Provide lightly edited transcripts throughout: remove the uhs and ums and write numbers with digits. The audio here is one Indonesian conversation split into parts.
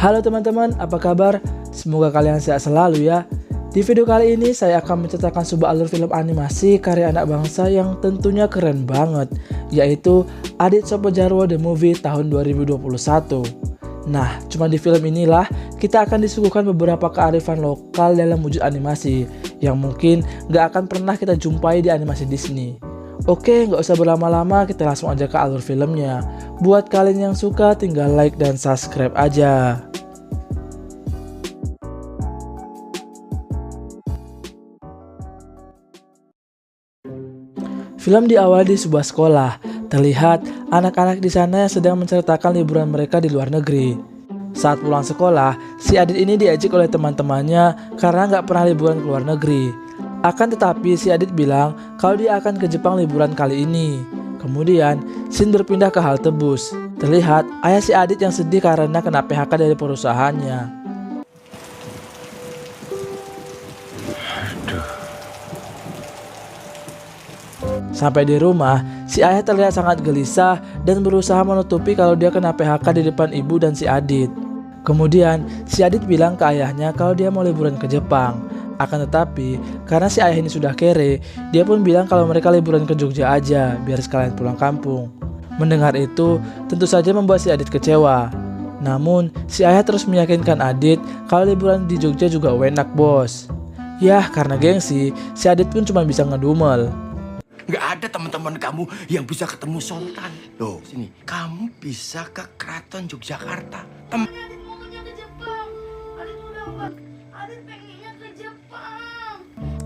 Halo teman-teman, apa kabar? Semoga kalian sehat selalu ya. Di video kali ini saya akan menceritakan sebuah alur film animasi karya anak bangsa yang tentunya keren banget, yaitu Adit Sopo Djarwo The Movie tahun 2021. Nah, cuma di film inilah kita akan disuguhkan beberapa kearifan lokal dalam wujud animasi yang mungkin gak akan pernah kita jumpai di animasi Disney. Oke, nggak usah berlama-lama, kita langsung aja ke alur filmnya. Buat kalian yang suka, tinggal like dan subscribe aja. Film diawali di sebuah sekolah. Terlihat anak-anak di sana yang sedang menceritakan liburan mereka di luar negeri. Saat pulang sekolah, si Adit ini diajak oleh teman-temannya karena nggak pernah liburan ke luar negeri. Akan tetapi si Adit bilang kalau dia akan ke Jepang liburan kali ini. Kemudian scene berpindah ke halte bus. Terlihat ayah si Adit yang sedih karena kena PHK dari perusahaannya. Sampai di rumah, si ayah terlihat sangat gelisah dan berusaha menutupi kalau dia kena PHK di depan ibu dan si Adit. Kemudian si Adit bilang ke ayahnya kalau dia mau liburan ke Jepang. Akan tetapi, karena si ayah ini sudah kere, dia pun bilang kalau mereka liburan ke Jogja aja, biar sekalian pulang kampung. Mendengar itu, tentu saja membuat si Adit kecewa. Namun, si ayah terus meyakinkan Adit kalau liburan di Jogja juga enak bos. Yah, karena gengsi, si Adit pun cuma bisa ngedumel. Nggak ada teman-teman kamu yang bisa ketemu Sultan. Loh, sini, kamu bisa ke Keraton Yogyakarta.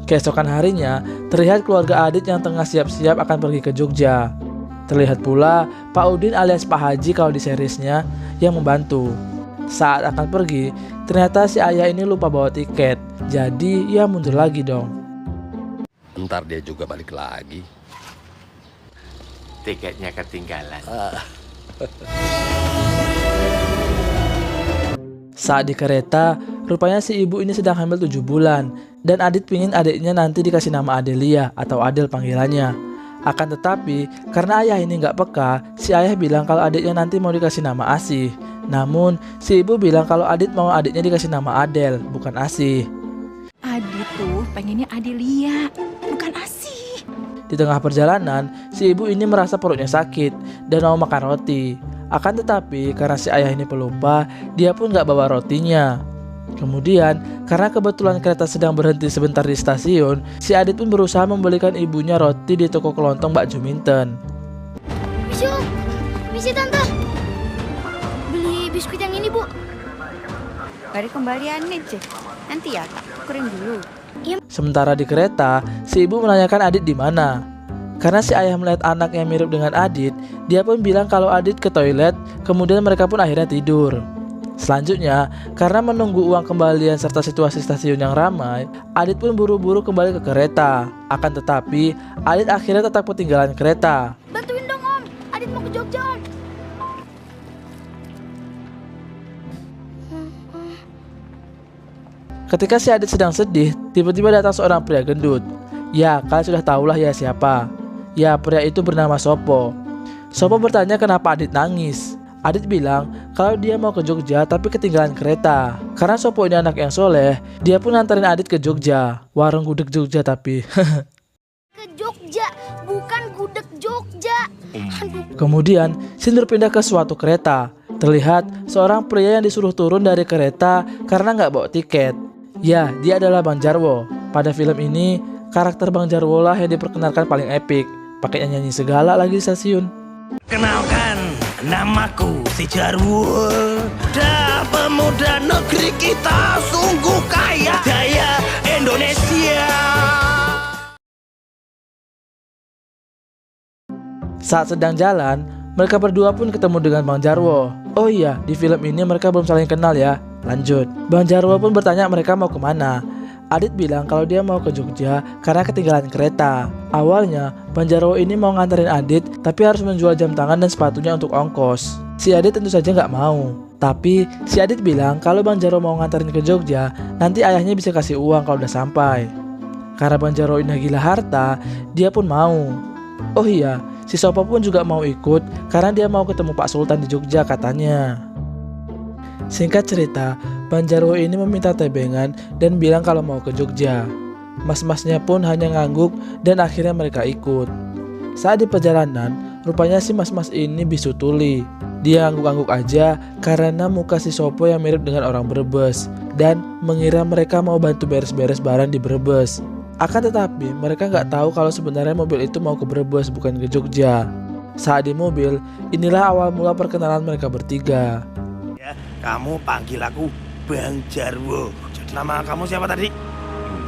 Keesokan harinya, terlihat keluarga Adit yang tengah siap-siap akan pergi ke Jogja. Terlihat pula Pak Udin alias Pak Haji kalau di seriesnya yang membantu. Saat akan pergi, ternyata si ayah ini lupa bawa tiket. Jadi ya mundur lagi dong. Ntar dia juga balik lagi. Tiketnya ketinggalan. Saat di kereta, rupanya si ibu ini sedang hamil 7 bulan dan Adit pingin adiknya nanti dikasih nama Adelia atau Adel panggilannya. Akan tetapi, karena ayah ini nggak peka, si ayah bilang kalau adiknya nanti mau dikasih nama Asih. Namun, si ibu bilang kalau Adit mau adiknya dikasih nama Adel, bukan Asih. Adit tuh pengennya Adelia, bukan Asih. Di tengah perjalanan, si ibu ini merasa perutnya sakit dan mau makan roti. Akan tetapi, karena si ayah ini pelupa, dia pun gak bawa rotinya. Kemudian, karena kebetulan kereta sedang berhenti sebentar di stasiun, si Adit pun berusaha membelikan ibunya roti di toko kelontong Mbak Juminten. Misi tante, beli biskuit yang ini bu. Dari kembaliannya Cek, nanti ya tak tukerin dulu. Sementara di kereta, si ibu menanyakan Adit di mana. Karena si ayah melihat anak yang mirip dengan Adit, dia pun bilang kalau Adit ke toilet, kemudian mereka pun akhirnya tidur. Selanjutnya, karena menunggu uang kembalian serta situasi stasiun yang ramai, Adit pun buru-buru kembali ke kereta. Akan tetapi, Adit akhirnya tetap ketinggalan kereta. Bantuin dong om, Adit mau ke Jogja om. Ketika si Adit sedang sedih, tiba-tiba datang seorang pria gendut. Ya, kalian sudah tahulah ya siapa. Ya, pria itu bernama Sopo. Sopo bertanya kenapa Adit nangis. Adit bilang kalau dia mau ke Jogja tapi ketinggalan kereta. Karena Sopo ini anak yang soleh, dia pun nganterin Adit ke Jogja. Warung gudeg Jogja tapi. Ke Jogja, bukan gudeg Jogja. Aduh. Kemudian, scene berpindah ke suatu kereta. Terlihat seorang pria yang disuruh turun dari kereta karena nggak bawa tiket. Ya, dia adalah Bang Djarwo. Pada film ini, karakter Bang Djarwo lah yang diperkenalkan paling epik. Pakai nyanyi segala lagi di stasiun. Kenalkan, namaku si Djarwo. Pemuda negeri kita sungguh kaya. Daya Indonesia. Saat sedang jalan, mereka berdua pun ketemu dengan Bang Djarwo. Oh iya, di film ini mereka belum saling kenal ya. Lanjut, Bang Djarwo pun bertanya mereka mau kemana. Adit bilang kalau dia mau ke Jogja karena ketinggalan kereta. Awalnya, Bang Djarwo ini mau nganterin Adit tapi harus menjual jam tangan dan sepatunya untuk ongkos. Si Adit tentu saja nggak mau. Tapi si Adit bilang kalau Bang Djarwo mau nganterin ke Jogja, nanti ayahnya bisa kasih uang kalau udah sampai. Karena Bang Djarwo ini gila harta, dia pun mau. Oh iya, si Sopo pun juga mau ikut karena dia mau ketemu Pak Sultan di Jogja katanya. Singkat cerita, Bang Jarwo ini meminta tebengan dan bilang kalau mau ke Jogja. Mas-masnya pun hanya ngangguk dan akhirnya mereka ikut. Saat di perjalanan, rupanya si mas-mas ini bisu tuli. Dia ngangguk-ngangguk aja karena muka si Sopo yang mirip dengan orang Brebes dan mengira mereka mau bantu beres-beres barang di Brebes. Akan tetapi mereka nggak tahu kalau sebenarnya mobil itu mau ke Brebes bukan ke Jogja. Saat di mobil, inilah awal mula perkenalan mereka bertiga. Ya, kamu panggil aku Bang Jarwo. Jadi nama kamu siapa tadi?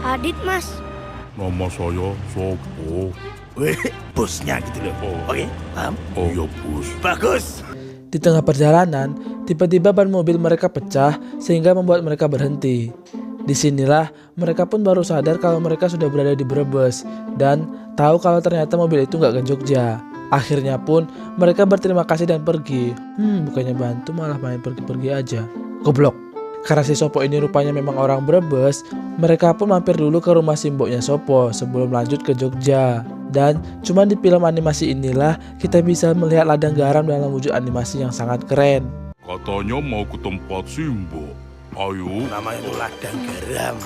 Adit, Mas. Nama saya Sopo. Weh, bosnya gitu loh. Oke, paham? Iya, bos. Bagus. Di tengah perjalanan, tiba-tiba ban mobil mereka pecah sehingga membuat mereka berhenti. Disinilah mereka pun baru sadar kalau mereka sudah berada di Brebes dan tahu kalau ternyata mobil itu nggak ke Jogja. Akhirnya pun mereka berterima kasih dan pergi. Bukannya bantu malah main pergi-pergi aja. Goblok. Karena si Sopo ini rupanya memang orang Brebes, mereka pun mampir dulu ke rumah simboknya Sopo sebelum lanjut ke Jogja. Dan cuma di film animasi inilah kita bisa melihat ladang garam dalam wujud animasi yang sangat keren. Katanya mau ke tempat Simbo. Ayo. Nama itu ladang garam.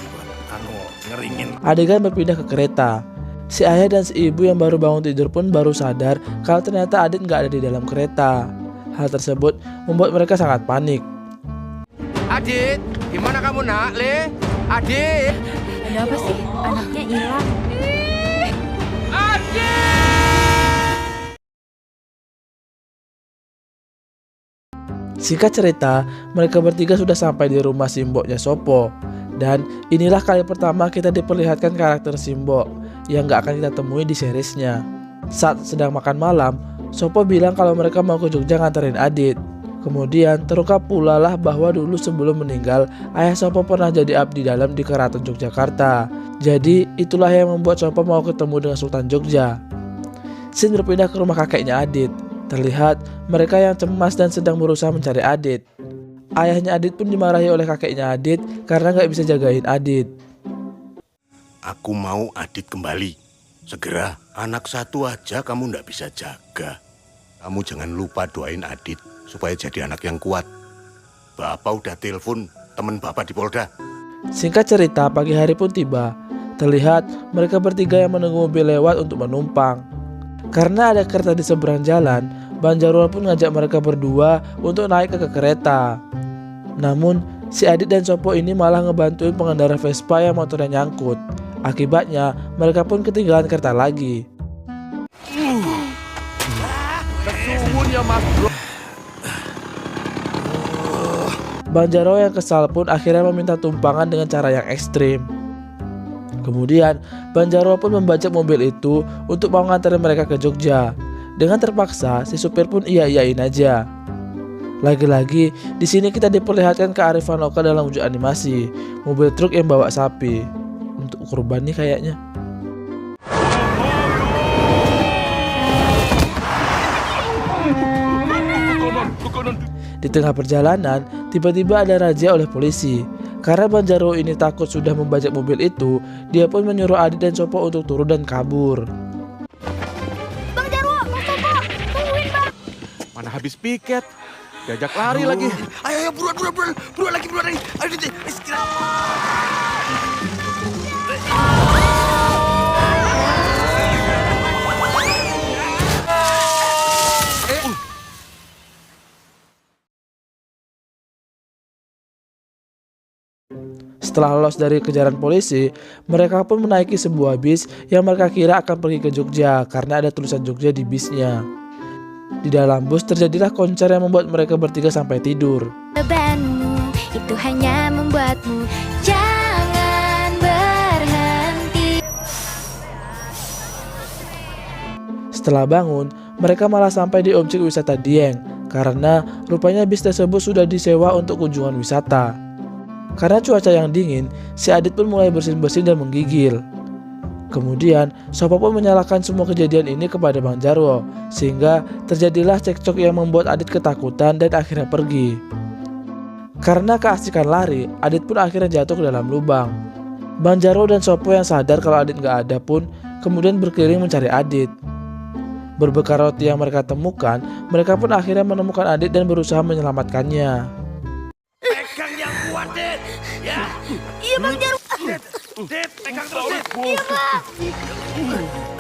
Ngeringin. Adegan berpindah ke kereta. Si ayah dan si ibu yang baru bangun tidur pun baru sadar kalau ternyata Adit nggak ada di dalam kereta. Hal tersebut membuat mereka sangat panik. Adit, gimana kamu nak, Le? Adit! Ada apa sih? Anaknya hilang. Singkat cerita, mereka bertiga sudah sampai di rumah simboknya Sopo. Dan inilah kali pertama kita diperlihatkan karakter Simbok yang gak akan kita temui di seriesnya. Saat sedang makan malam, Sopo bilang kalau mereka mau ke Jogja nganterin Adit. Kemudian terungkap pula lah bahwa dulu sebelum meninggal, ayah Sopo pernah jadi abdi dalam di Keraton Yogyakarta. Jadi itulah yang membuat Sopo mau ketemu dengan Sultan Jogja. Scene berpindah ke rumah kakeknya Adit. Terlihat mereka yang cemas dan sedang berusaha mencari Adit. Ayahnya Adit pun dimarahi oleh kakeknya Adit karena gak bisa jagain Adit. Aku mau Adit kembali. Segera, anak satu aja kamu ndak bisa jaga. Kamu jangan lupa doain Adit supaya jadi anak yang kuat. Bapak udah telepon temen Bapak di Polda. Singkat cerita, pagi hari pun tiba. Terlihat mereka bertiga yang menunggu mobil lewat untuk menumpang. Karena ada kereta di seberang jalan, Bang Jarwo pun ngajak mereka berdua untuk naik ke kereta. Namun, si Adit dan Sopo ini malah ngebantuin pengendara Vespa yang motornya nyangkut. Akibatnya, mereka pun ketinggalan kereta lagi. Kesuwun ya mas bro. Bang Jarwo yang kesal pun akhirnya meminta tumpangan dengan cara yang ekstrim. Kemudian, Bang Jarwo pun membajak mobil itu untuk mau nganterin mereka ke Jogja. Dengan terpaksa, si supir pun iya-iyain aja. Lagi-lagi, di sini kita diperlihatkan kearifan lokal dalam wujud animasi. Mobil truk yang bawa sapi. Untuk kurban nih kayaknya. Di tengah perjalanan, tiba-tiba ada razia oleh polisi. Karena Bang Jarwo ini takut sudah membajak mobil itu, dia pun menyuruh Adit dan Sopo untuk turun dan kabur. Bang Jarwo, Bang Sopo, tungguin Bang. Mana habis piket? Diajak lari lagi. Ayo, buruan lagi. Ayo, istirahat. Setelah lolos dari kejaran polisi, mereka pun menaiki sebuah bis yang mereka kira akan pergi ke Jogja karena ada tulisan Jogja di bisnya. Di dalam bus terjadilah konser yang membuat mereka bertiga sampai tidur. Bebanmu itu hanya membuatmu jangan berhenti. Setelah bangun, mereka malah sampai di objek wisata Dieng karena rupanya bis tersebut sudah disewa untuk kunjungan wisata. Karena cuaca yang dingin, si Adit pun mulai bersin-bersin dan menggigil. Kemudian, Sopo pun menyalahkan semua kejadian ini kepada Bang Jarwo, sehingga terjadilah cekcok yang membuat Adit ketakutan dan akhirnya pergi. Karena keasikan lari, Adit pun akhirnya jatuh ke dalam lubang. Bang Jarwo dan Sopo yang sadar kalau Adit gak ada pun, kemudian berkeliling mencari Adit. Berbekal roti yang mereka temukan, mereka pun akhirnya menemukan Adit dan berusaha menyelamatkannya. pegang yang kuat, Dit. Ya. Iya Bang Jarwo. Dit, pegang terus, Dit. Iya, Pak.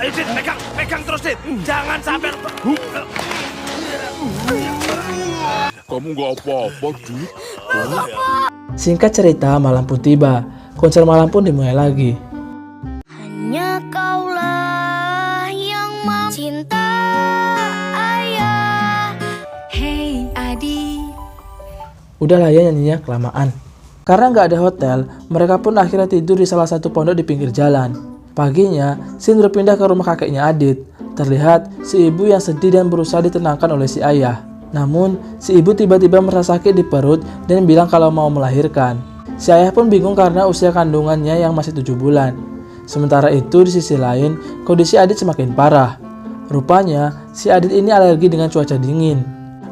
Ayo, Dit, pegang terus, Dit. Jangan sampai... Kamu nggak apa-apa, Dit. Singkat cerita, malam pun tiba. Konser malam pun dimulai lagi. Hanya kaulah yang mau cinta ayah. Hey adik. Udahlah ya nyanyinya kelamaan. Karena nggak ada hotel, mereka pun akhirnya tidur di salah satu pondok di pinggir jalan. Paginya, Sin berpindah ke rumah kakeknya Adit. Terlihat si ibu yang sedih dan berusaha ditenangkan oleh si ayah. Namun, si ibu tiba-tiba merasa sakit di perut dan bilang kalau mau melahirkan. Si ayah pun bingung karena usia kandungannya yang masih 7 bulan. Sementara itu di sisi lain, kondisi Adit semakin parah. Rupanya, si Adit ini alergi dengan cuaca dingin.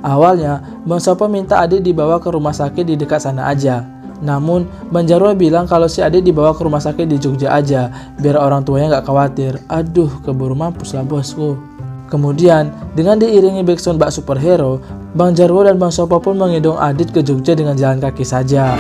Awalnya, Bang Sopo minta Adit dibawa ke rumah sakit di dekat sana aja. Namun, Bang Jarwo bilang kalau si Adit dibawa ke rumah sakit di Jogja aja, biar orang tuanya nggak khawatir. Aduh, keburu mampus lah bosku. Kemudian, dengan diiringi backsound bak superhero, Bang Jarwo dan Bang Sopo pun menggendong Adit ke Jogja dengan jalan kaki saja.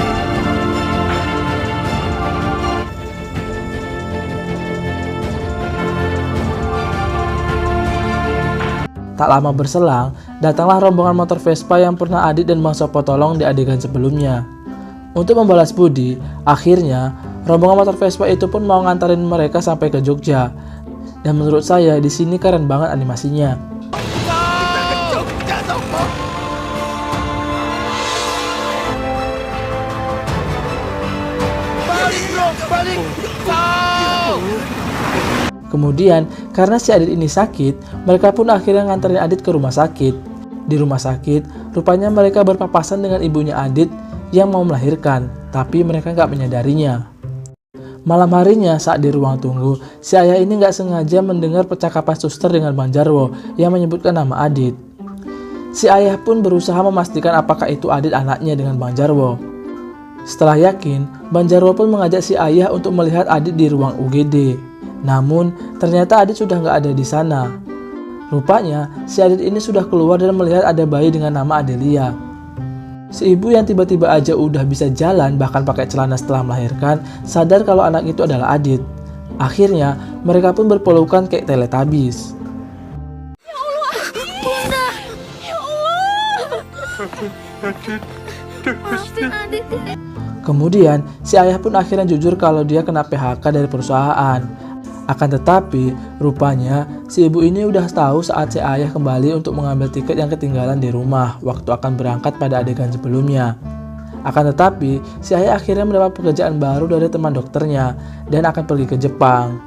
Tak lama berselang, datanglah rombongan motor Vespa yang pernah Adit dan Bang Sopo tolong di adegan sebelumnya. Untuk membalas budi, akhirnya rombongan motor Vespa itu pun mau ngantarin mereka sampai ke Jogja. Dan menurut saya di sini keren banget animasinya. Kemudian, karena si Adit ini sakit, mereka pun akhirnya nganterin Adit ke rumah sakit. Di rumah sakit, rupanya mereka berpapasan dengan ibunya Adit yang mau melahirkan, tapi mereka nggak menyadarinya. Malam harinya saat di ruang tunggu, si ayah ini nggak sengaja mendengar percakapan suster dengan Bang Jarwo yang menyebutkan nama Adit. Si ayah pun berusaha memastikan apakah itu Adit anaknya dengan Bang Jarwo. Setelah yakin, Bang Jarwo pun mengajak si ayah untuk melihat Adit di ruang UGD. Namun, ternyata Adit sudah nggak ada di sana. Rupanya, si Adit ini sudah keluar dan melihat ada bayi dengan nama Adelia. Si ibu yang tiba-tiba aja udah bisa jalan bahkan pakai celana setelah melahirkan, sadar kalau anak itu adalah Adit. Akhirnya, mereka pun berpelukan kayak Teletubbies. Ya Allah, Bunda. Ya Allah. Maafin adik. Kemudian, si ayah pun akhirnya jujur kalau dia kena PHK dari perusahaan. Akan tetapi, rupanya si ibu ini udah tahu saat si ayah kembali untuk mengambil tiket yang ketinggalan di rumah waktu akan berangkat pada adegan sebelumnya. Akan tetapi, si ayah akhirnya mendapat pekerjaan baru dari teman dokternya dan akan pergi ke Jepang.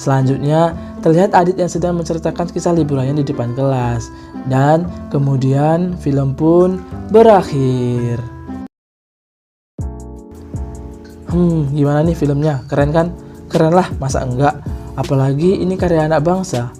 Selanjutnya, terlihat Adit yang sedang menceritakan kisah liburannya di depan kelas. Dan kemudian film pun berakhir. Gimana nih filmnya? Keren kan? Keren lah, masa enggak? Apalagi ini karya anak bangsa.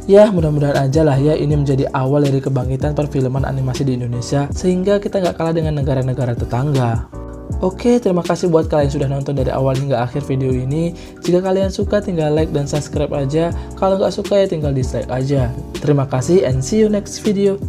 Ya, mudah-mudahan aja lah ya ini menjadi awal dari kebangkitan perfilman animasi di Indonesia sehingga kita nggak kalah dengan negara-negara tetangga. Oke, terima kasih buat kalian yang sudah nonton dari awal hingga akhir video ini. Jika kalian suka tinggal like dan subscribe aja. Kalau nggak suka ya tinggal dislike aja. Terima kasih and see you next video.